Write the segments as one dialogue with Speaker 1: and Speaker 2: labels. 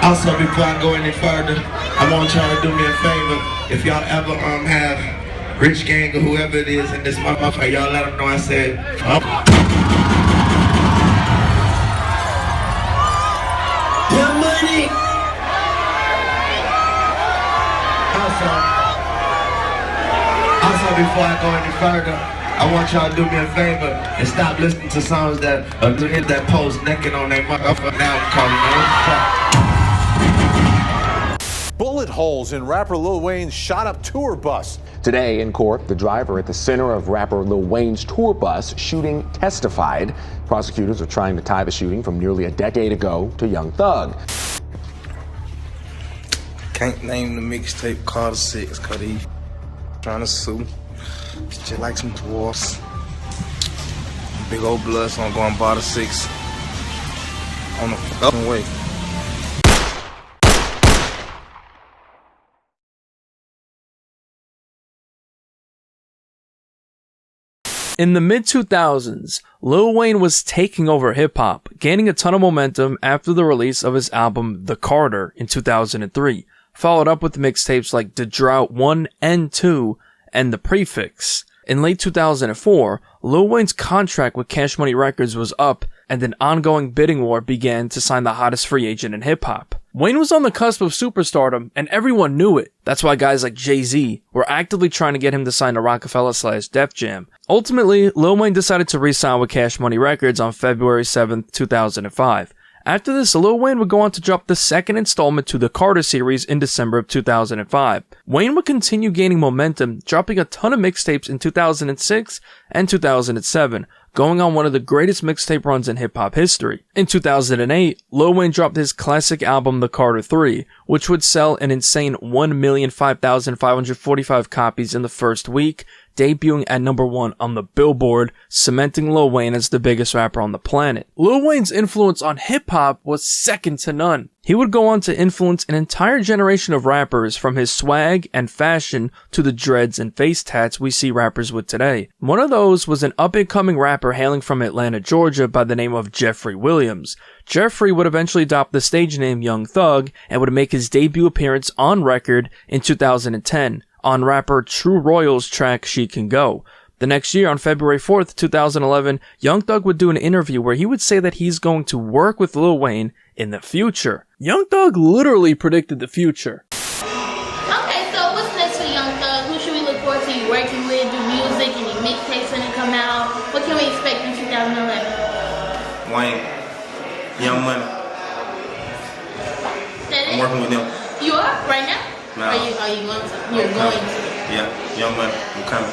Speaker 1: Also, before I go any further, I want y'all to do me a favor. If y'all ever have Rich Gang or whoever it is in this motherfucker, y'all let them know I said, your money. Also, before I go any further, I want y'all to do me a favor and stop listening to songs that hit that post naked on their motherfucking album cover, man.
Speaker 2: Bullet holes in rapper Lil Wayne's shot-up tour bus.
Speaker 3: Today in court, the driver at the center of rapper Lil Wayne's tour bus shooting testified. Prosecutors are trying to tie the shooting from nearly a decade ago to Young Thug.
Speaker 4: Can't name the mixtape called 6 cause he trying to sue. Just like some dwarfs. Big old blood, so I'm going Barter 6 on the fucking way.
Speaker 5: In the mid-2000s, Lil Wayne was taking over hip-hop, gaining a ton of momentum after the release of his album The Carter in 2003, followed up with mixtapes like The Drought 1 and 2 and The Prefix. In late 2004, Lil Wayne's contract with Cash Money Records was up, and an ongoing bidding war began to sign the hottest free agent in hip-hop. Wayne was on the cusp of superstardom, and everyone knew it. That's why guys like Jay-Z were actively trying to get him to sign to Rockefeller/Def Jam. Ultimately, Lil Wayne decided to re-sign with Cash Money Records on February 7th, 2005. After this, Lil Wayne would go on to drop the second installment to the Carter series in December of 2005. Wayne would continue gaining momentum, dropping a ton of mixtapes in 2006 and 2007, going on one of the greatest mixtape runs in hip-hop history. In 2008, Lil Wayne dropped his classic album The Carter 3, which would sell an insane 1,005,545 copies in the first week, debuting at number 1 on the Billboard, cementing Lil Wayne as the biggest rapper on the planet. Lil Wayne's influence on hip-hop was second to none. He would go on to influence an entire generation of rappers, from his swag and fashion to the dreads and face tats we see rappers with today. One of those was an up-and-coming rapper hailing from Atlanta, Georgia by the name of Jeffrey Williams. Jeffrey would eventually adopt the stage name Young Thug and would make his debut appearance on record in 2010 on rapper True Royal's track She Can Go. The next year, on February 4th, 2011, Young Thug would do an interview where he would say that he's going to work with Lil Wayne in the future. Young Thug literally predicted the future.
Speaker 6: Okay, so what's next for Young Thug? Who should we look forward to you working with? Do music? Any mixtapes when it come out? What can we expect in 2011?
Speaker 4: Wayne, Young Money. I'm working with them.
Speaker 6: You are? Right now?
Speaker 4: No.
Speaker 6: Are you going to? You're going to.
Speaker 4: Yeah, Young Money. I'm coming.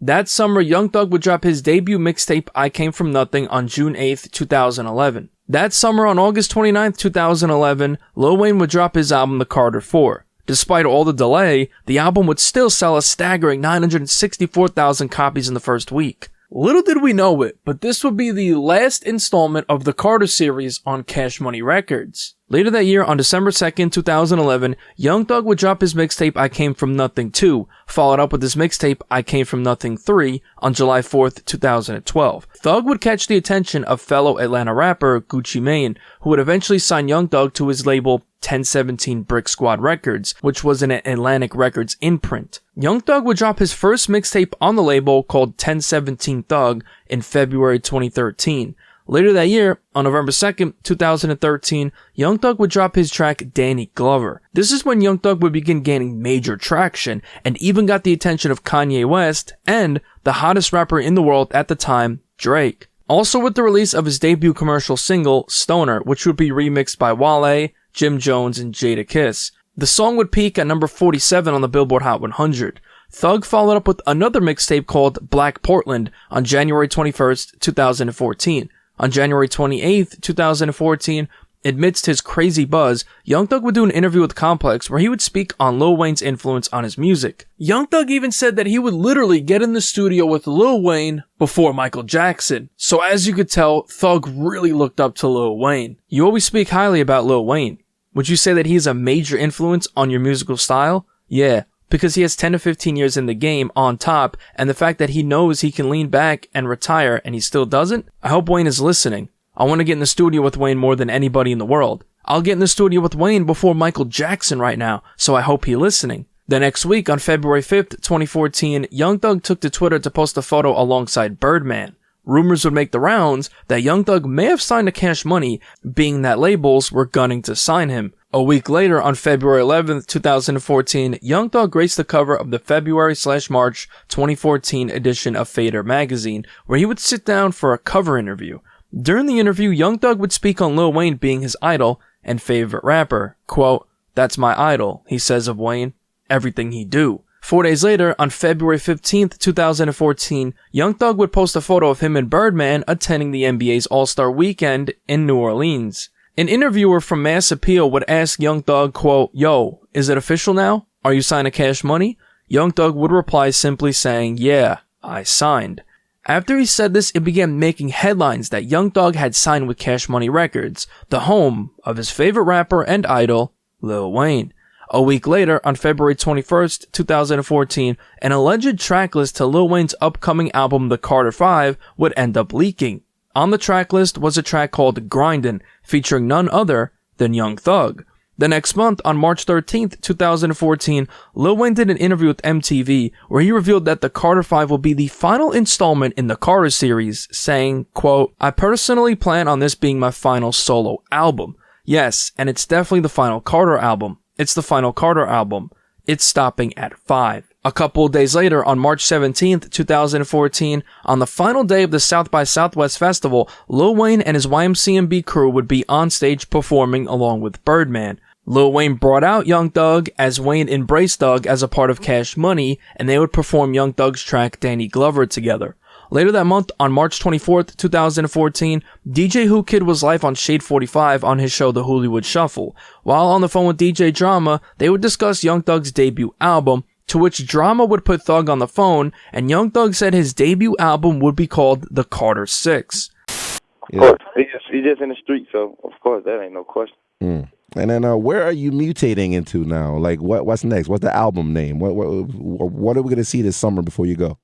Speaker 5: That summer, Young Thug would drop his debut mixtape I Came From Nothing on June 8th, 2011. That summer, on August 29th, 2011, Lil Wayne would drop his album The Carter 4. Despite all the delay, the album would still sell a staggering 964,000 copies in the first week. Little did we know it, but this would be the last installment of the Carter series on Cash Money Records. Later that year, on December 2nd, 2011, Young Thug would drop his mixtape I Came From Nothing 2, followed up with his mixtape I Came From Nothing 3 on July 4th, 2012. Thug would catch the attention of fellow Atlanta rapper Gucci Mane, who would eventually sign Young Thug to his label 1017 Brick Squad Records, which was an Atlantic Records imprint. Young Thug would drop his first mixtape on the label called 1017 Thug in February 2013. Later that year, on November 2nd, 2013, Young Thug would drop his track Danny Glover. This is when Young Thug would begin gaining major traction and even got the attention of Kanye West and the hottest rapper in the world at the time, Drake. Also with the release of his debut commercial single, Stoner, which would be remixed by Wale, Jim Jones, and Jadakiss. The song would peak at number 47 on the Billboard Hot 100. Thug followed up with another mixtape called Black Portland on January 21st, 2014. On January 28th, 2014, amidst his crazy buzz, Young Thug would do an interview with Complex where he would speak on Lil Wayne's influence on his music. Young Thug even said that he would literally get in the studio with Lil Wayne before Michael Jackson. So as you could tell, Thug really looked up to Lil Wayne. You always speak highly about Lil Wayne. Would you say that he's a major influence on your musical style? Yeah, because he has 10 to 15 years in the game on top, and the fact that he knows he can lean back and retire and he still doesn't? I hope Wayne is listening. I want to get in the studio with Wayne more than anybody in the world. I'll get in the studio with Wayne before Michael Jackson right now, so I hope he's listening. The next week, on February 5th, 2014, Young Thug took to Twitter to post a photo alongside Birdman. Rumors would make the rounds that Young Thug may have signed to Cash Money, being that labels were gunning to sign him. A week later, on February 11th, 2014, Young Thug graced the cover of the February/March 2014 edition of Fader magazine, where he would sit down for a cover interview. During the interview, Young Thug would speak on Lil Wayne being his idol and favorite rapper. Quote, "That's my idol," he says of Wayne. "Everything he do." 4 days later, on February 15th, 2014, Young Thug would post a photo of him and Birdman attending the NBA's All-Star Weekend in New Orleans. An interviewer from Mass Appeal would ask Young Thug, quote, "Yo, is it official now? Are you signed to Cash Money?" Young Thug would reply simply saying, "Yeah, I signed." After he said this, it began making headlines that Young Thug had signed with Cash Money Records, the home of his favorite rapper and idol, Lil Wayne. A week later, on February 21st, 2014, an alleged tracklist to Lil Wayne's upcoming album, The Carter 5, would end up leaking. On the tracklist was a track called Grindin', featuring none other than Young Thug. The next month, on March 13th, 2014, Lil Wayne did an interview with MTV where he revealed that The Carter 5 will be the final installment in the Carter series, saying, quote, "I personally plan on this being my final solo album. Yes, and it's definitely the final Carter album. It's the final Carter album. It's stopping at 5. A couple of days later, on March 17th, 2014, on the final day of the South by Southwest Festival, Lil Wayne and his YMCMB crew would be on stage performing along with Birdman. Lil Wayne brought out Young Thug as Wayne embraced Thug as a part of Cash Money, and they would perform Young Thug's track Danny Glover together. Later that month, on March 24th, 2014, DJ Who Kid was live on Shade 45 on his show The Hollywood Shuffle. While on the phone with DJ Drama, they would discuss Young Thug's debut album, to which Drama would put Thug on the phone, and Young Thug said his debut album would be called The Carter 6.
Speaker 7: Of course, he's just in the street, so of course that ain't no question.
Speaker 8: And then where are you mutating into now? Like what's next? What's the album name? What are we gonna see this summer before you go?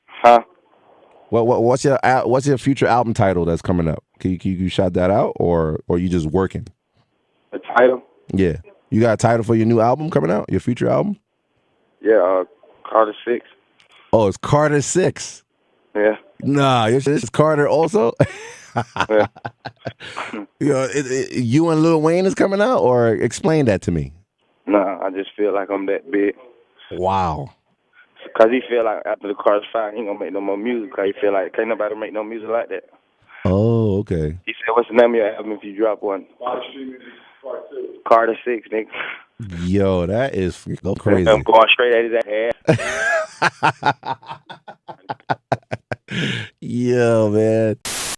Speaker 7: Huh?
Speaker 8: What's your future album title that's coming up? Can you shout that out, or you just working?
Speaker 7: The title?
Speaker 8: Yeah, you got a title for your new album coming out? Your future album?
Speaker 7: Yeah, Carter 6.
Speaker 8: Oh, it's Carter 6.
Speaker 7: Yeah.
Speaker 8: Nah, this is Carter also.
Speaker 7: Yeah.
Speaker 8: You and Lil Wayne is coming out, or explain that to me.
Speaker 7: Nah, I just feel like I'm that big.
Speaker 8: Wow.
Speaker 7: Cause he feel like after the Carter 5, he ain't gonna make no more music. Cause he feel like can't nobody make no music like that.
Speaker 8: Oh, okay.
Speaker 7: He said, "What's the name of your album if you drop one?" Carter 6, nigga.
Speaker 8: Yo, that is crazy.
Speaker 7: I'm going straight at his ass.
Speaker 8: Yo, man.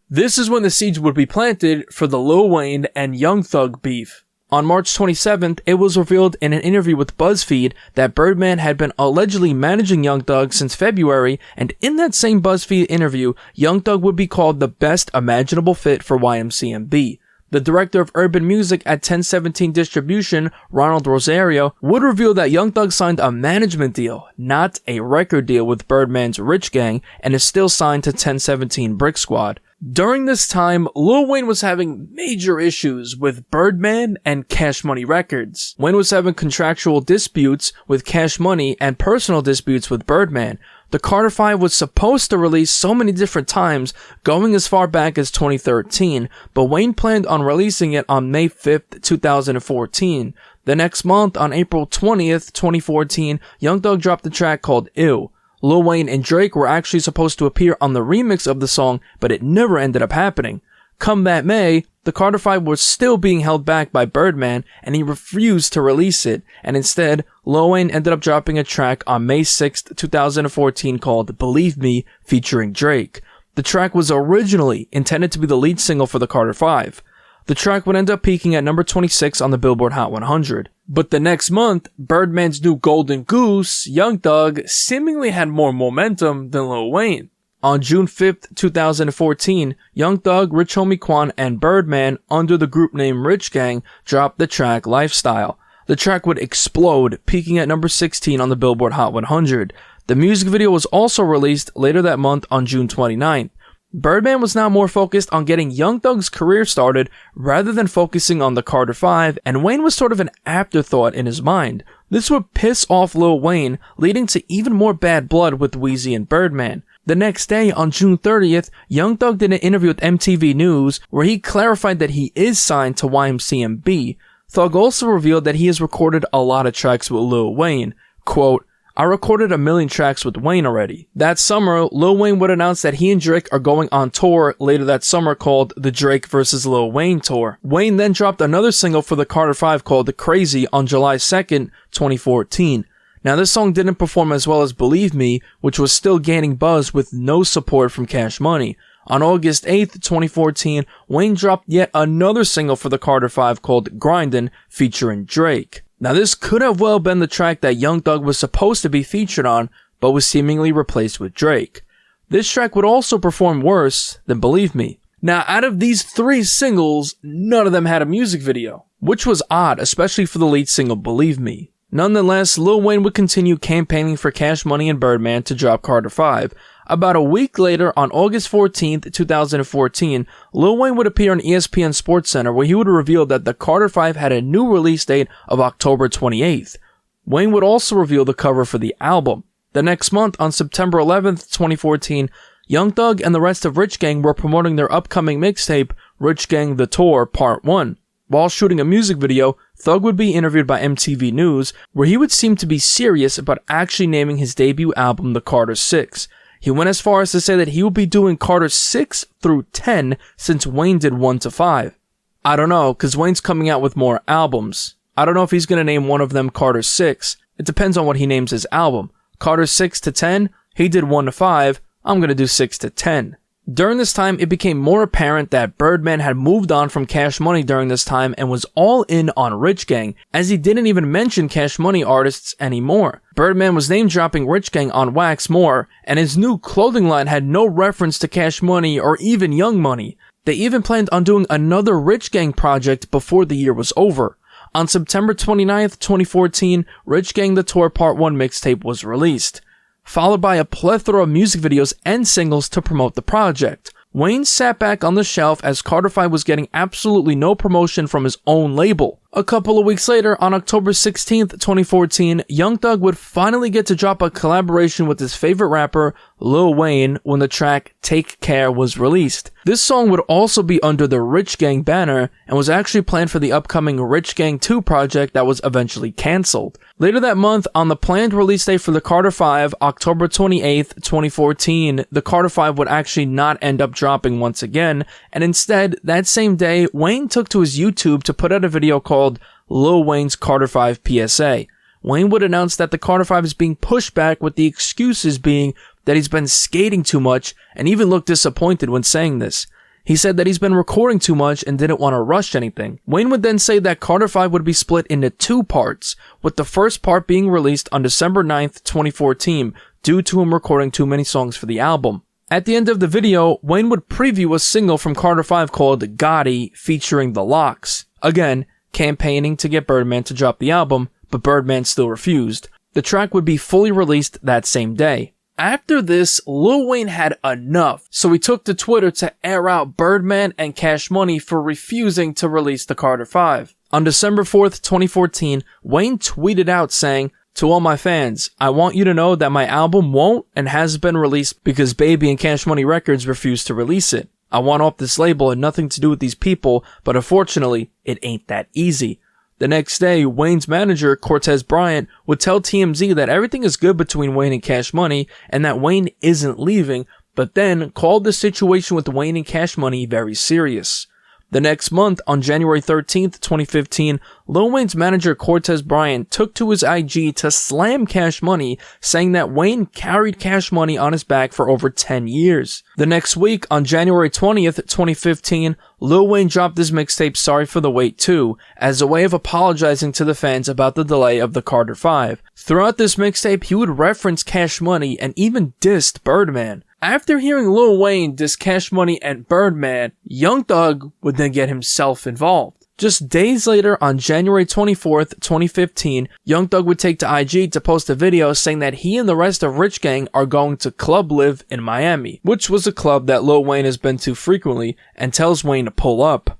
Speaker 5: This is when the seeds would be planted for the Lil Wayne and Young Thug beef. On March 27th, it was revealed in an interview with BuzzFeed that Birdman had been allegedly managing Young Thug since February, and in that same BuzzFeed interview, Young Thug would be called the best imaginable fit for YMCMB. The director of urban music at 1017 Distribution, Ronald Rosario, would reveal that Young Thug signed a management deal, not a record deal with Birdman's Rich Gang, and is still signed to 1017 Brick Squad. During this time, Lil Wayne was having major issues with Birdman and Cash Money Records. Wayne was having contractual disputes with Cash Money and personal disputes with Birdman. The Carter 5 was supposed to release so many different times, going as far back as 2013, but Wayne planned on releasing it on May 5th, 2014. The next month, on April 20th, 2014, Young Thug dropped a track called Ew. Lil Wayne and Drake were actually supposed to appear on the remix of the song, but it never ended up happening. Come that May, the Carter 5 was still being held back by Birdman, and he refused to release it, and instead, Lil Wayne ended up dropping a track on May 6th, 2014 called Believe Me, featuring Drake. The track was originally intended to be the lead single for the Carter 5. The track would end up peaking at number 26 on the Billboard Hot 100. But the next month, Birdman's new Golden Goose, Young Thug, seemingly had more momentum than Lil Wayne. On June 5th, 2014, Young Thug, Rich Homie Quan, and Birdman, under the group name Rich Gang, dropped the track Lifestyle. The track would explode, peaking at number 16 on the Billboard Hot 100. The music video was also released later that month on June 29th. Birdman was now more focused on getting Young Thug's career started rather than focusing on the Carter 5, and Wayne was sort of an afterthought in his mind. This would piss off Lil Wayne, leading to even more bad blood with Weezy and Birdman. The next day, on June 30th, Young Thug did an interview with MTV News where he clarified that he is signed to YMCMB. Thug also revealed that he has recorded a lot of tracks with Lil Wayne. Quote, I recorded 1 million tracks with Wayne already. That summer, Lil Wayne would announce that he and Drake are going on tour later that summer called the Drake vs. Lil Wayne Tour. Wayne then dropped another single for the Carter 5 called Crazy on July 2nd, 2014. Now this song didn't perform as well as Believe Me, which was still gaining buzz with no support from Cash Money. On August 8th, 2014, Wayne dropped yet another single for the Carter 5 called Grindin' featuring Drake. Now this could have well been the track that Young Thug was supposed to be featured on, but was seemingly replaced with Drake. This track would also perform worse than Believe Me. Now out of these 3 singles, none of them had a music video, which was odd, especially for the lead single Believe Me. Nonetheless, Lil Wayne would continue campaigning for Cash Money and Birdman to drop Carter 5. About a week later, on August 14th, 2014, Lil Wayne would appear on ESPN SportsCenter where he would reveal that the Carter 5 had a new release date of October 28th. Wayne would also reveal the cover for the album. The next month, on September 11th, 2014, Young Thug and the rest of Rich Gang were promoting their upcoming mixtape, Rich Gang The Tour Part 1. While shooting a music video, Thug would be interviewed by MTV News, where he would seem to be serious about actually naming his debut album The Carter 6. He went as far as to say that he would be doing Carter 6 through 10 since Wayne did 1 to 5. I don't know, cause Wayne's coming out with more albums. I don't know if he's gonna name one of them Carter 6. It depends on what he names his album. Carter 6 to 10, he did 1 to 5, I'm gonna do 6 to 10. During this time, it became more apparent that Birdman had moved on from Cash Money during this time and was all in on Rich Gang, as he didn't even mention Cash Money artists anymore. Birdman was name-dropping Rich Gang on Wax more, and his new clothing line had no reference to Cash Money or even Young Money. They even planned on doing another Rich Gang project before the year was over. On September 29th, 2014, Rich Gang The Tour Part 1 mixtape was released, followed by a plethora of music videos and singles to promote the project. Wayne sat back on the shelf as Carter 5 was getting absolutely no promotion from his own label. A couple of weeks later, on October 16th, 2014, Young Thug would finally get to drop a collaboration with his favorite rapper, Lil Wayne, when the track Take Care was released. This song would also be under the Rich Gang banner and was actually planned for the upcoming Rich Gang 2 project that was eventually cancelled. Later that month, on the planned release date for the Carter 5, October 28th, 2014, the Carter 5 would actually not end up dropping once again, and instead, that same day, Wayne took to his YouTube to put out a video called Lil Wayne's Carter 5 PSA. Wayne would announce that the Carter 5 is being pushed back, with the excuses being that he's been skating too much and even looked disappointed when saying this. He said that he's been recording too much and didn't want to rush anything. Wayne would then say that Carter 5 would be split into 2 parts, with the first part being released on December 9th, 2014, due to him recording too many songs for the album. At the end of the video, Wayne would preview a single from Carter 5 called Gotti featuring The Lox. Again, campaigning to get Birdman to drop the album, but Birdman still refused. The track would be fully released that same day. After this, Lil Wayne had enough, so he took to Twitter to air out Birdman and Cash Money for refusing to release the Carter 5. On December 4th, 2014, Wayne tweeted out saying, "To all my fans, I want you to know that my album won't and has been released because Baby and Cash Money Records refused to release it. I want off this label and nothing to do with these people, but unfortunately, it ain't that easy." The next day, Wayne's manager, Cortez Bryant, would tell TMZ that everything is good between Wayne and Cash Money and that Wayne isn't leaving, but then called the situation with Wayne and Cash Money very serious. The next month, on January 13th, 2015, Lil Wayne's manager Cortez Bryant took to his IG to slam Cash Money, saying that Wayne carried Cash Money on his back for over 10 years. The next week, on January 20th, 2015, Lil Wayne dropped his mixtape Sorry for the Wait 2, as a way of apologizing to the fans about the delay of the Carter 5. Throughout this mixtape, he would reference Cash Money and even dissed Birdman. After hearing Lil Wayne diss Cash Money and Birdman, Young Thug would then get himself involved. Just days later, on January 24th, 2015, Young Thug would take to IG to post a video saying that he and the rest of Rich Gang are going to Club Live in Miami, which was a club that Lil Wayne has been to frequently, and tells Wayne to pull up.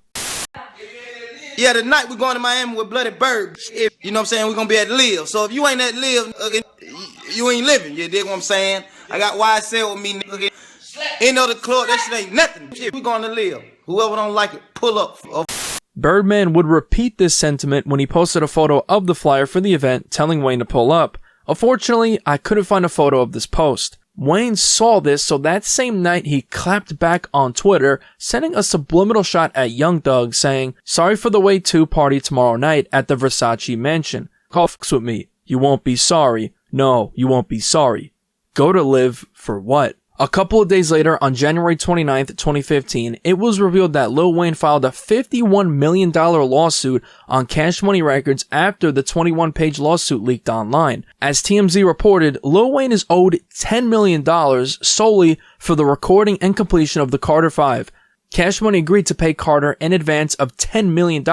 Speaker 4: Yeah, tonight we're going to Miami with Bloody Bird. You know what I'm saying? We're going to be at Live. So if you ain't at Live, you ain't living. You dig what I'm saying? I got YSL with me, nigga. Any other club, that shit ain't nothing. We're going to Live. Whoever don't like it, pull up.
Speaker 5: Birdman would repeat this sentiment when he posted a photo of the flyer for the event, telling Wayne to pull up. Unfortunately, I couldn't find a photo of this post. Wayne saw this, so that same night he clapped back on Twitter, sending a subliminal shot at Young Thug saying, "Sorry for the way 2 party tomorrow night at the Versace mansion. Call f***s with me. You won't be sorry. No, you won't be sorry. Go to Live for what?" A couple of days later, on January 29th, 2015, it was revealed that Lil Wayne filed a $51 million lawsuit on Cash Money Records after the 21-page lawsuit leaked online. As TMZ reported, Lil Wayne is owed $10 million solely for the recording and completion of the Carter 5. Cash Money agreed to pay Carter in advance of $10 million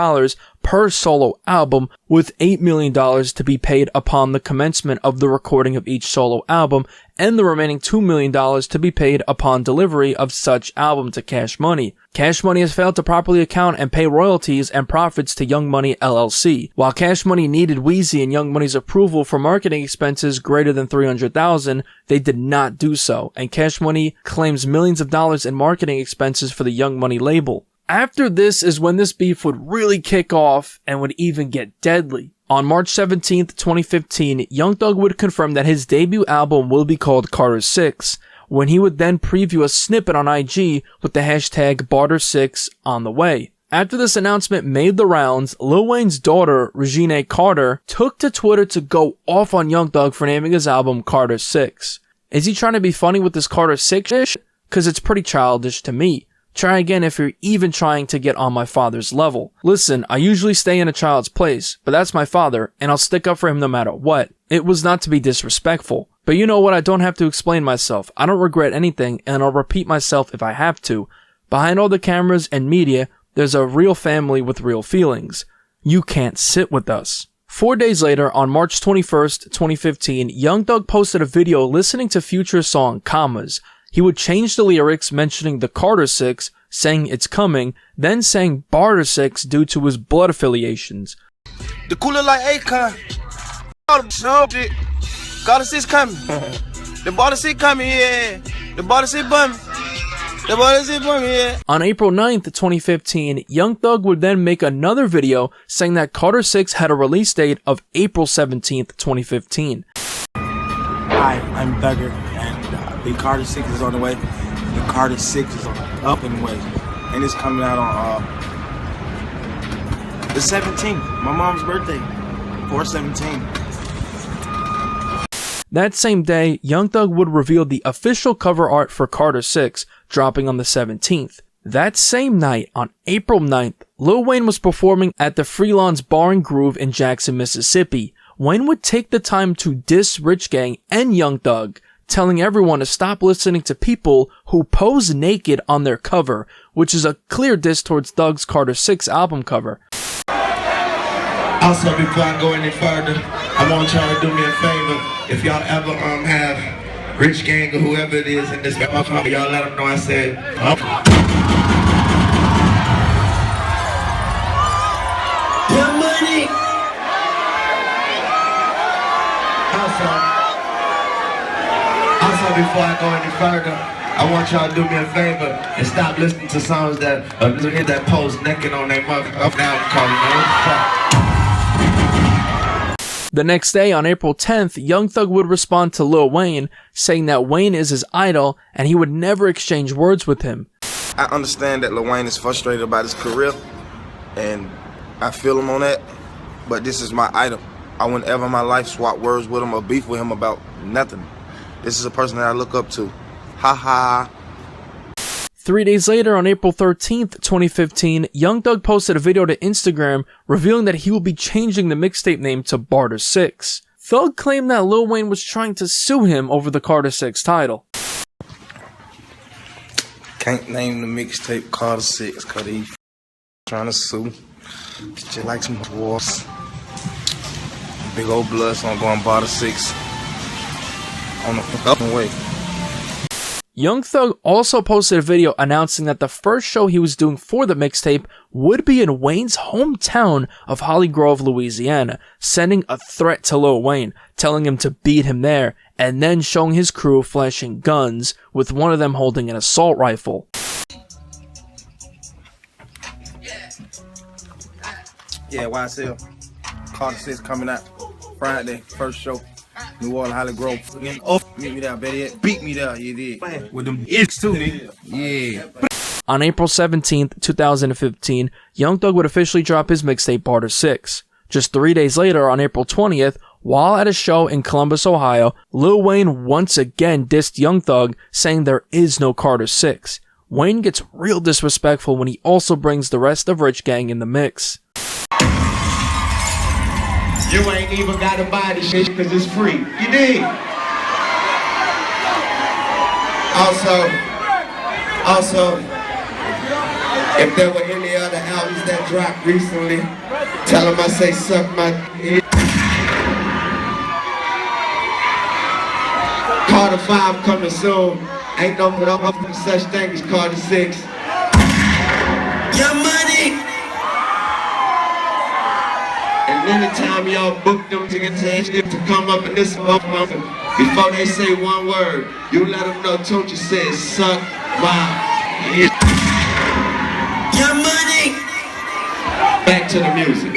Speaker 5: per solo album, with $8 million to be paid upon the commencement of the recording of each solo album, and the remaining $2 million to be paid upon delivery of such album to Cash Money. Cash Money has failed to properly account and pay royalties and profits to Young Money LLC. While Cash Money needed Weezy and Young Money's approval for marketing expenses greater than $300,000, they did not do so, and Cash Money claims millions of dollars in marketing expenses for the Young Money label. After this is when this beef would really kick off and would even get deadly. On March 17th, 2015, Young Thug would confirm that his debut album will be called Carter 6, when he would then preview a snippet on IG with the hashtag Barter6 on the way. After this announcement made the rounds, Lil Wayne's daughter, Regina Carter, took to Twitter to go off on Young Thug for naming his album Carter 6. Is he trying to be funny with this Carter 6-ish? Cause it's pretty childish to me. Try again if you're even trying to get on my father's level. Listen, I usually stay in a child's place, but that's my father, and I'll stick up for him no matter what. It was not to be disrespectful. But you know what, I don't have to explain myself. I don't regret anything, and I'll repeat myself if I have to. Behind all the cameras and media, there's a real family with real feelings. You can't sit with us. 4 days later, on March 21st, 2015, Young Thug posted a video listening to Future's song, Commas. He would change the lyrics mentioning the Carter 6, saying it's coming, then saying Barter 6 due to his blood affiliations.
Speaker 4: The cooler like Akon. Carter 6 coming. The Barter 6 coming, yeah. The Barter 6 bumming. The Barter 6 bumming, yeah.
Speaker 5: On April 9th, 2015, Young Thug would then make another video saying that Carter 6 had a release date of April 17th, 2015.
Speaker 9: Hi, I'm Thugger, and the Carter 6 is on the way. The Carter 6 is on the up and way, and it's coming out on the 17th, my mom's birthday, 4/17.
Speaker 5: That same day, Young Thug would reveal the official cover art for Carter 6, dropping on the 17th. That same night, on April 9th, Lil Wayne was performing at the Freelance Bar and Groove in Jackson, Mississippi. Wayne would take the time to diss Rich Gang and Young Thug, telling everyone to stop listening to people who pose naked on their cover, which is a clear diss towards Thug's Carter 6 album cover.
Speaker 1: Also, before I go any further, I want y'all to do me a favor. If y'all ever have Rich Gang or whoever it is in this motherfucker, y'all let them know I said, Your money! Also, before I go any further, I want y'all to do me a favor and stop listening to songs that pose naked on their motherfucker. Now I'm calling them.
Speaker 5: The next day, on April 10th, Young Thug would respond to Lil Wayne, saying that Wayne is his idol and he would never exchange words with him.
Speaker 4: I understand that Lil Wayne is frustrated about his career, and I feel him on that, but this is my idol. I wouldn't ever in my life swap words with him or beef with him about nothing. This is a person that I look up to. Ha ha.
Speaker 5: 3 days later, on April 13th, 2015, Young Thug posted a video to Instagram revealing that he will be changing the mixtape name to Barter 6. Thug claimed that Lil Wayne was trying to sue him over the Carter 6 title.
Speaker 4: Can't name the mixtape Carter 6 because he trying to sue. Just like some dwarfs. Big old blood, so I'm going Barter 6 on the up and way.
Speaker 5: Young Thug also posted a video announcing that the first show he was doing for the mixtape would be in Wayne's hometown of Holly Grove, Louisiana, sending a threat to Lil Wayne, telling him to beat him there, and then showing his crew flashing guns, with one of them holding an assault rifle.
Speaker 4: Yeah, YSL. Carter 6 coming out Friday, first show. New Orleans, Holly Grove. Meet me there, better yet. Beat me there, you did. With them itch too, nigga. Yeah.
Speaker 5: On April 17th, 2015, Young Thug would officially drop his mixtape Barter 6. Just 3 days later, on April 20th, while at a show in Columbus, Ohio, Lil Wayne once again dissed Young Thug, saying there is no Carter 6. Wayne gets real disrespectful when he also brings the rest of Rich Gang in the mix.
Speaker 1: You ain't even gotta buy this shit cause it's free. You dig? Also, if there were any other albums that dropped recently, tell them I say suck my dick. Carter 5 coming soon. Ain't no such thing as Carter 6. Your money! And anytime y'all book them to come up in this motherfucker, before they say one word, you let them know Tunchi says suck my dick. Your money! Back to the music.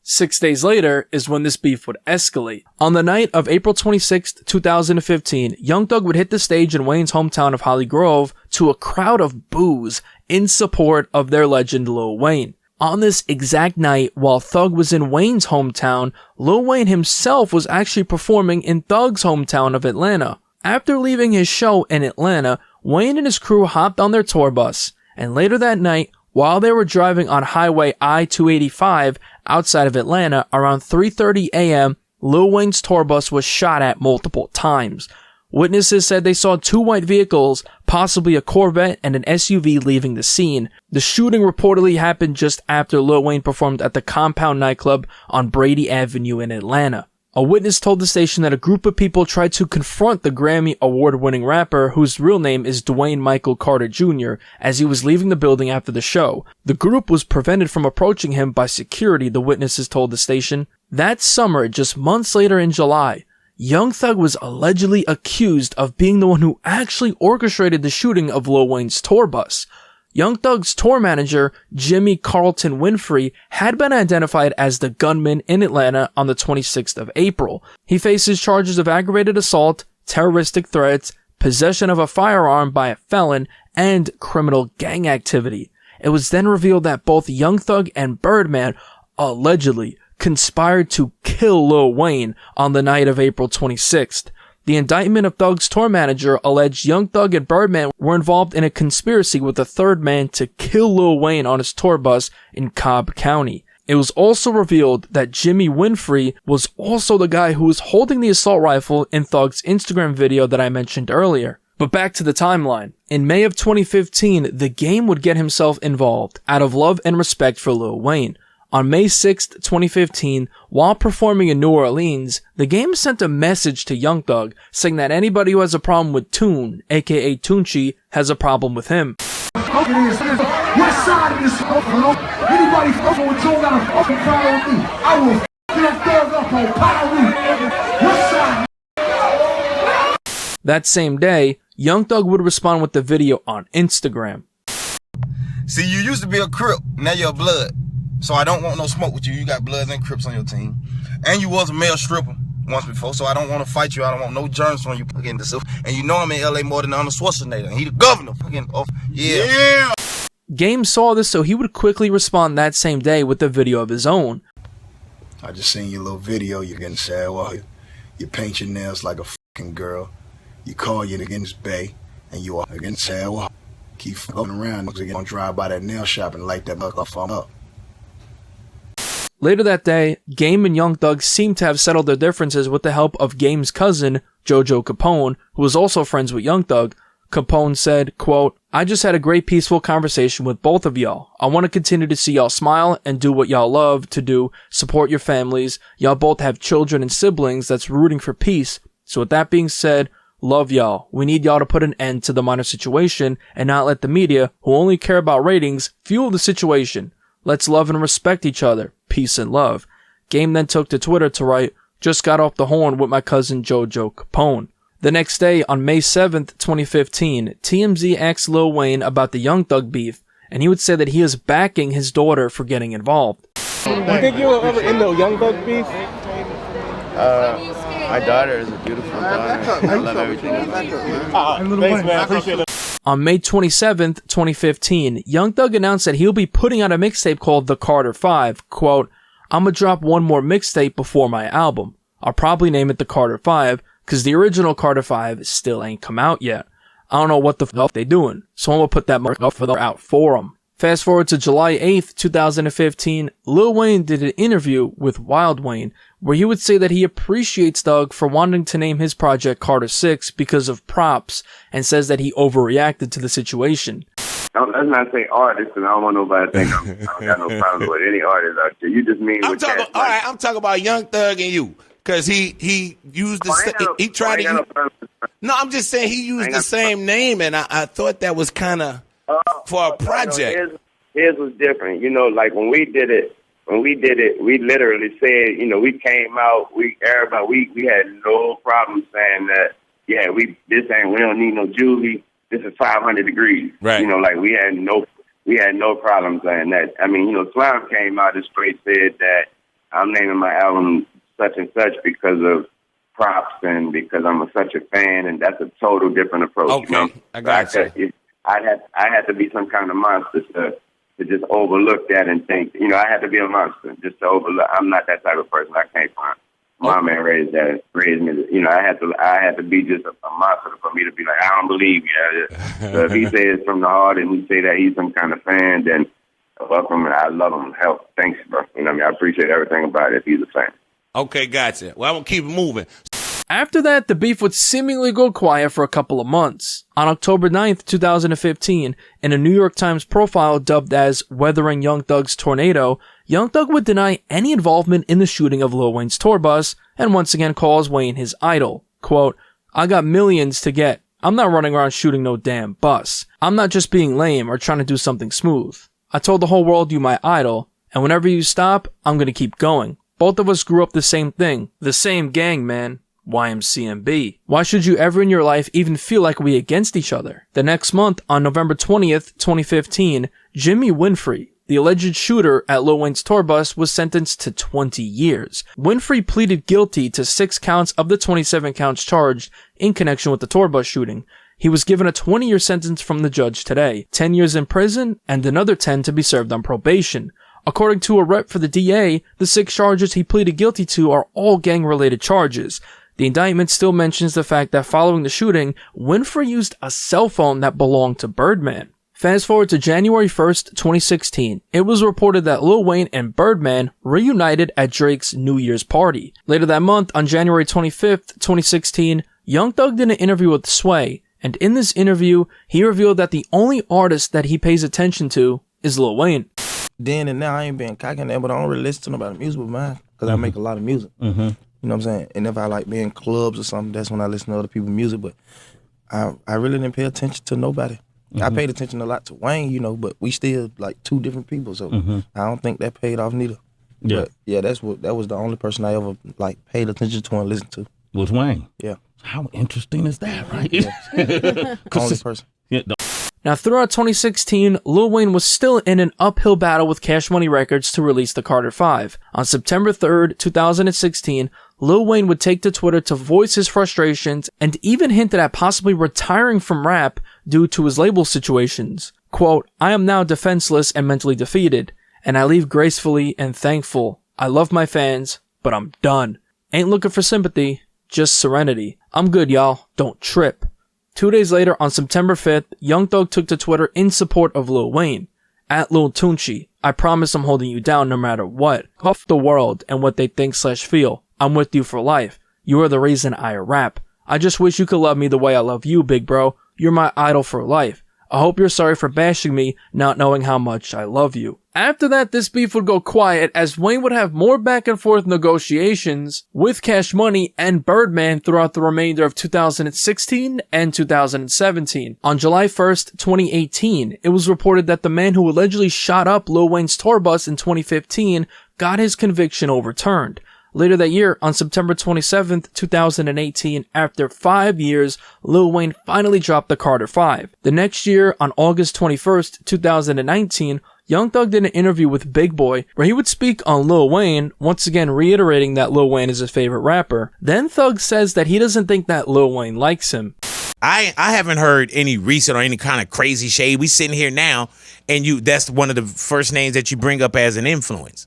Speaker 5: 6 days later is when this beef would escalate. On the night of April 26, 2015, Young Thug would hit the stage in Wayne's hometown of Holly Grove to a crowd of boos in support of their legend Lil Wayne. On this exact night, while Thug was in Wayne's hometown, Lil Wayne himself was actually performing in Thug's hometown of Atlanta. After leaving his show in Atlanta, Wayne and his crew hopped on their tour bus, and later that night, while they were driving on Highway I-285 outside of Atlanta around 3:30 a.m., Lil Wayne's tour bus was shot at multiple times. Witnesses said they saw two white vehicles, possibly a Corvette and an SUV, leaving the scene. The shooting reportedly happened just after Lil Wayne performed at the Compound nightclub on Brady Avenue in Atlanta. A witness told the station that a group of people tried to confront the Grammy award-winning rapper, whose real name is Dwayne Michael Carter Jr., as he was leaving the building after the show. The group was prevented from approaching him by security, the witnesses told the station. That summer, just months later in July, Young Thug was allegedly accused of being the one who actually orchestrated the shooting of Lil Wayne's tour bus. Young Thug's tour manager, Jimmy Carlton Winfrey, had been identified as the gunman in Atlanta on the 26th of April. He faces charges of aggravated assault, terroristic threats, possession of a firearm by a felon, and criminal gang activity. It was then revealed that both Young Thug and Birdman allegedly conspired to kill Lil Wayne on the night of April 26th. The indictment of Thug's tour manager alleged Young Thug and Birdman were involved in a conspiracy with a third man to kill Lil Wayne on his tour bus in Cobb County. It was also revealed that Jimmy Winfrey was also the guy who was holding the assault rifle in Thug's Instagram video that I mentioned earlier. But back to the timeline. In May of 2015, The Game would get himself involved out of love and respect for Lil Wayne. On May 6, 2015, while performing in New Orleans, The Game sent a message to Young Thug saying that anybody who has a problem with Toon, aka Tunchi, has a problem with him.
Speaker 10: West side of this, anybody fucking with Toon got a fucking problem with me. I will Young Thug up on Power. West side.
Speaker 5: That same day, Young Thug would respond with the video on Instagram.
Speaker 4: See, you used to be a Crip, now you're a Blood. So I don't want no smoke with you. You got Bloods and Crips on your team. And you was a male stripper once before, so I don't want to fight you. I don't want no germs from you. And you know I'm in LA more than Arnold Schwarzenegger. And he the governor. Yeah.
Speaker 5: Game saw this, so he would quickly respond that same day with a video of his own.
Speaker 10: I just seen your little video. You're getting sad. Well, you paint your nails like a fucking girl. You call you against Bay. And you are getting sad. Well, keep going around. You're going to drive by that nail shop and light that motherfucker up.
Speaker 5: Later that day, Game and Young Thug seemed to have settled their differences with the help of Game's cousin, Jojo Capone, who was also friends with Young Thug. Capone said, quote, I just had a great peaceful conversation with both of y'all. I want to continue to see y'all smile and do what y'all love to do, support your families. Y'all both have children and siblings that's rooting for peace. So with that being said, love y'all. We need y'all to put an end to the minor situation and not let the media, who only care about ratings, fuel the situation. Let's love and respect each other. Peace and love. Game then took to Twitter to write, just got off the horn with my cousin Jojo Capone. The next day, on May 7th, 2015, TMZ asked Lil Wayne about the Young Thug beef, and he would say that he is backing his daughter for getting involved.
Speaker 11: Do you think you will ever end the Young Thug beef?
Speaker 12: My daughter is a beautiful daughter. I love everything about her.
Speaker 11: Thanks, man. I appreciate it.
Speaker 5: On May 27th, 2015, Young Thug announced that he'll be putting out a mixtape called The Carter 5. Quote, I'm gonna drop one more mixtape before my album. I'll probably name it The Carter 5, cause the original Carter 5 still ain't come out yet. I don't know what the fuck they doing, so I'm gonna put that motherfucker out for them. Fast forward to July 8th, 2015, Lil Wayne did an interview with Wild Wayne, where he would say that he appreciates Thug for wanting to name his project Carter 6 because of props, and says that he overreacted to the situation.
Speaker 7: Let's not say artist, and I don't want nobody to think I don't got no problem with any artist out there. You just mean
Speaker 13: I'm talking. All right, I'm talking about Young Thug and you, because he used the he tried to use. No, I'm just saying he used the same name, and I thought that was kind of for a project.
Speaker 7: His was different, you know. Like when we did it, we literally said, you know, we came out, we had no problem saying that. Yeah, we don't need no juvie. This is 500 degrees.
Speaker 13: Right.
Speaker 7: You know, like we had no problem saying that. I mean, you know, Slime came out and straight said that I'm naming my album such and such because of props and because I'm such a fan, and that's a total different approach.
Speaker 13: Okay,
Speaker 7: you know?
Speaker 13: I got you.
Speaker 7: I had to be some kind of monster to just overlook that and think, you know, I had to be a monster just to overlook. I'm not that type of person. I can't find. My man raised me. You know, I had to be just a monster for me to be like, I don't believe you. So if he says from the heart and he say that he's some kind of fan, then welcome. I love him. Help. Thanks, bro. You know what I mean? I appreciate everything about it if he's a fan.
Speaker 13: Okay, gotcha. Well, I'm going to keep it moving.
Speaker 5: After that, the beef would seemingly go quiet for a couple of months. On October 9th, 2015, in a New York Times profile dubbed as Weathering Young Thug's Tornado, Young Thug would deny any involvement in the shooting of Lil Wayne's tour bus and once again calls Wayne his idol. Quote, I got millions to get. I'm not running around shooting no damn bus. I'm not just being lame or trying to do something smooth. I told the whole world you my idol, and whenever you stop, I'm gonna keep going. Both of us grew up the same thing. The same gang, man. YMCMB. Why should you ever in your life even feel like we against each other? The next month, on November 20th, 2015, Jimmy Winfrey, the alleged shooter at Lil Wayne's tour bus, was sentenced to 20 years. Winfrey pleaded guilty to 6 counts of the 27 counts charged in connection with the tour bus shooting. He was given a 20-year sentence from the judge today, 10 years in prison and another 10 to be served on probation. According to a rep for the DA, the 6 charges he pleaded guilty to are all gang-related charges. The indictment still mentions the fact that following the shooting, Winfrey used a cell phone that belonged to Birdman. Fast forward to January 1st, 2016. It was reported that Lil Wayne and Birdman reunited at Drake's New Year's party. Later that month, on January 25th, 2016, Young Thug did an interview with Sway, and in this interview, he revealed that the only artist that he pays attention to is Lil Wayne.
Speaker 9: Then and now I ain't been cocking that, but I don't really listen to nobody's music but mine, because I make a lot of music. You know what I'm saying? And if I like being in clubs or something, that's when I listen to other people's music. But I really didn't pay attention to nobody. I paid attention a lot to Wayne, you know, but we still like 2 different people. So I don't think that paid off neither.
Speaker 14: Yeah.
Speaker 9: But yeah, that was the only person I ever like paid attention to and listened to.
Speaker 14: Was Wayne?
Speaker 9: Yeah.
Speaker 14: How interesting is that, right?
Speaker 9: Yeah. Only person.
Speaker 14: Yeah.
Speaker 5: Now, throughout 2016, Lil Wayne was still in an uphill battle with Cash Money Records to release the Carter 5. On September 3rd, 2016, Lil Wayne would take to Twitter to voice his frustrations and even hinted at possibly retiring from rap due to his label situations. Quote, I am now defenseless and mentally defeated, and I leave gracefully and thankful. I love my fans, but I'm done. Ain't looking for sympathy, just serenity. I'm good, y'all. Don't trip. 2 days later, on September 5th, Young Thug took to Twitter in support of Lil Wayne. At Lil Tunchi, I promise I'm holding you down no matter what. Huff the world and what they think/feel. I'm with you for life. You are the reason I rap. I just wish you could love me the way I love you, big bro. You're my idol for life. I hope you're sorry for bashing me, not knowing how much I love you. After that, this beef would go quiet as Wayne would have more back and forth negotiations with Cash Money and Birdman throughout the remainder of 2016 and 2017. On July 1st, 2018, it was reported that the man who allegedly shot up Lil Wayne's tour bus in 2015 got his conviction overturned. Later that year, on September 27th, 2018, after 5 years, Lil Wayne finally dropped the Carter 5. The next year, on August 21st, 2019, Young Thug did an interview with Big Boy where he would speak on Lil Wayne, once again reiterating that Lil Wayne is his favorite rapper. Then Thug says that he doesn't think that Lil Wayne likes him.
Speaker 13: I haven't heard any recent or any kind of crazy shade. We sitting here now, and that's one of the first names that you bring up as an influence.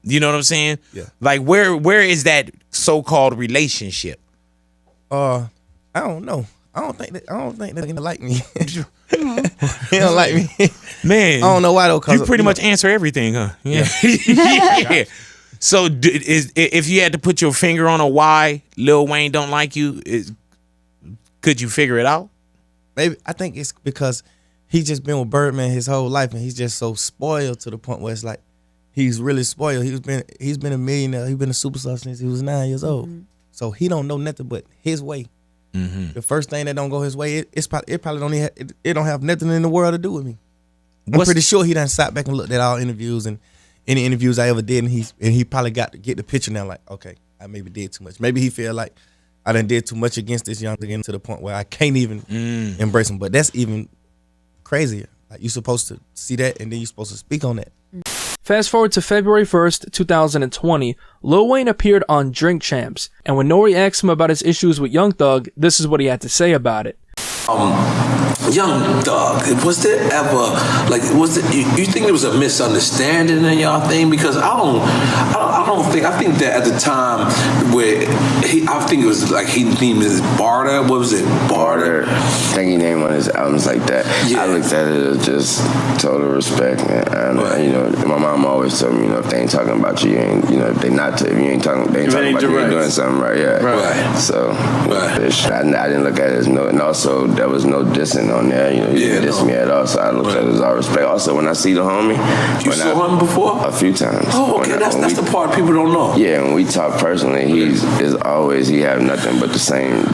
Speaker 13: You know what I'm saying?
Speaker 9: Yeah.
Speaker 13: Like where is that so-called relationship?
Speaker 9: I don't know. I don't think they're gonna like me. He don't like me.
Speaker 13: Man,
Speaker 9: I don't know why though.
Speaker 13: You pretty much answer everything, huh?
Speaker 9: Yeah.
Speaker 13: Yeah. So if you had to put your finger on a why Lil Wayne don't like you, could you figure it out?
Speaker 9: Maybe I think it's because he's just been with Birdman his whole life, and he's just so spoiled to the point where it's like he's really spoiled. He's been a millionaire. He's been a superstar since he was 9 years old. Mm-hmm. So he don't know nothing but his way. Mm-hmm. The first thing that don't go his way, it probably don't have nothing in the world to do with me. I'm pretty sure he done sat back and looked at all interviews and any interviews I ever did, and he probably got to get the picture now. Like, okay, I maybe did too much. Maybe he feel like I done did too much against this young thing to the point where I can't even embrace him. But that's even crazier. Like, you're supposed to see that, and then you're supposed to speak on that.
Speaker 5: Fast forward to February 1st, 2020, Lil Wayne appeared on Drink Champs, and when Nori asked him about his issues with Young Thug, this is what he had to say about it.
Speaker 15: Young Thug, was there ever, like, you think there was a misunderstanding in y'all thing? Because I think that at the time where I think it was like he named it Barter. What was it? Barter.
Speaker 7: I think he named one of his albums like that. Yeah. I looked at it as just total respect, man. And, you know, my mom always told me, you know, if they ain't talking about you, you ain't, you know, if you ain't talking about you, you ain't doing something right. Yeah. Right. So, I didn't look at it as no, and also there was no dissing on there. You know, you didn't diss me at all, so I looked at it as all respect. Also, when I see the homie,
Speaker 15: you saw him before?
Speaker 7: A few times.
Speaker 15: Oh, okay, that's the part people don't know.
Speaker 7: Yeah, when we talk personally, he have nothing but the same.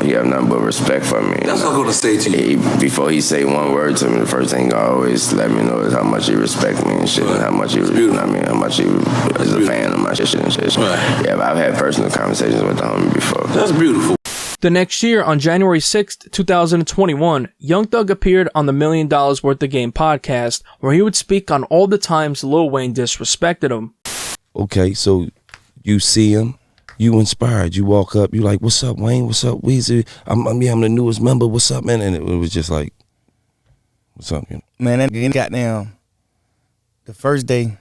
Speaker 7: He have nothing but respect for me.
Speaker 15: That's what I'm gonna say to you.
Speaker 7: Before he say one word to me, the first thing he always let me know is how much he respect me and shit, and how much he, how much he is a fan of my shit and shit. Right. Yeah, but I've had personal conversations with the homie before.
Speaker 15: That's beautiful.
Speaker 5: The next year, on January 6th, 2021, Young Thug appeared on the $1 Million Worth of Game podcast, where he would speak on all the times Lil Wayne disrespected him.
Speaker 16: Okay, so you see him, you inspired, you walk up, you like, what's up, Wayne? What's up, Weezy? I'm the newest member. What's up, man? And it was just like, what's up, you know?
Speaker 9: Man, that goddamn, the first day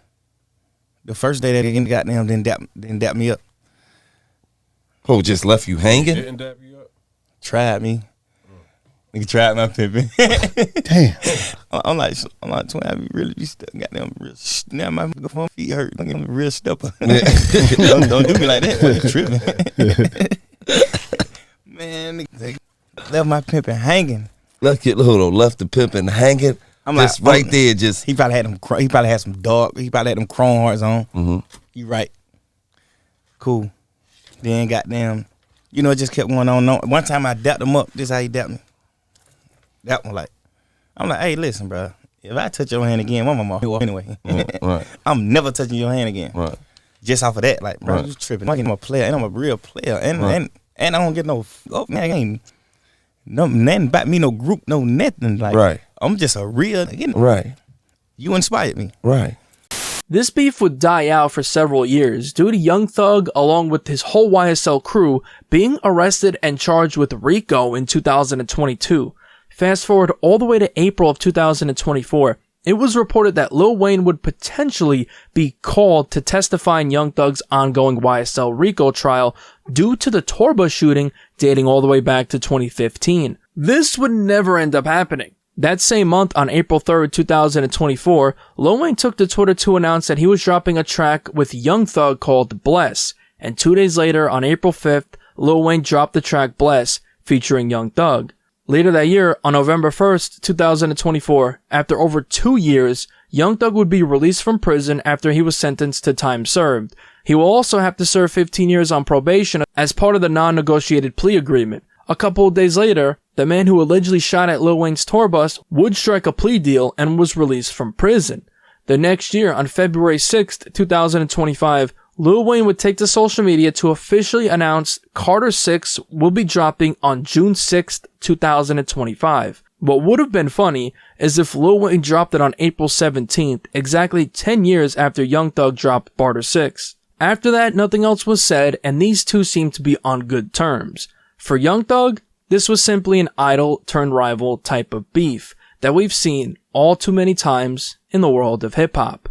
Speaker 9: that he goddamn didn't dap me up.
Speaker 16: Oh, just left you hanging?
Speaker 11: Didn't dap you up?
Speaker 9: Tried me. Nigga tried my pimping.
Speaker 16: Damn.
Speaker 9: I'm like 20. I really be stuck. Goddamn real. Now my feet hurt. Like I'm a real stepper. don't do me like that. Boy, tripping. Man, nigga, left my pimping hanging.
Speaker 16: Left the pimping hanging. I'm just like, right there. Just
Speaker 9: he probably had them. He probably had some dog. He probably had them chrome hearts on.
Speaker 16: Mm-hmm.
Speaker 9: You right. Cool. Then goddamn, you know, it just kept going on. One time I dapped him up. This how he dapped me. That one, I'm like, hey, listen, bro. If I touch your hand again, one more anyway.
Speaker 16: Right.
Speaker 9: I'm never touching your hand again.
Speaker 16: Right.
Speaker 9: Just off of that, like, bro, you tripping. I'm a player, and I'm a real player, and I don't get no. Oh man, ain't nothing about me, no group, no nothing. Like,
Speaker 16: right.
Speaker 9: I'm just a real.
Speaker 16: Right.
Speaker 9: You inspired me.
Speaker 16: Right.
Speaker 5: This beef would die out for several years due to Young Thug, along with his whole YSL crew, being arrested and charged with RICO in 2022. Fast forward all the way to April of 2024, it was reported that Lil Wayne would potentially be called to testify in Young Thug's ongoing YSL RICO trial due to the tour bus shooting dating all the way back to 2015. This would never end up happening. That same month, on April 3rd, 2024, Lil Wayne took to Twitter to announce that he was dropping a track with Young Thug called Bless, and 2 days later, on April 5th, Lil Wayne dropped the track Bless, featuring Young Thug. Later that year, on November 1st, 2024, after over 2 years, Young Thug would be released from prison after he was sentenced to time served. He will also have to serve 15 years on probation as part of the non-negotiated plea agreement. A couple of days later, the man who allegedly shot at Lil Wayne's tour bus would strike a plea deal and was released from prison. The next year, on February 6th, 2025, Lil Wayne would take to social media to officially announce Carter 6 will be dropping on June 6th, 2025. What would have been funny is if Lil Wayne dropped it on April 17th, exactly 10 years after Young Thug dropped Barter 6. After that, nothing else was said, and these two seemed to be on good terms. For Young Thug, this was simply an idol-turned-rival type of beef that we've seen all too many times in the world of hip-hop.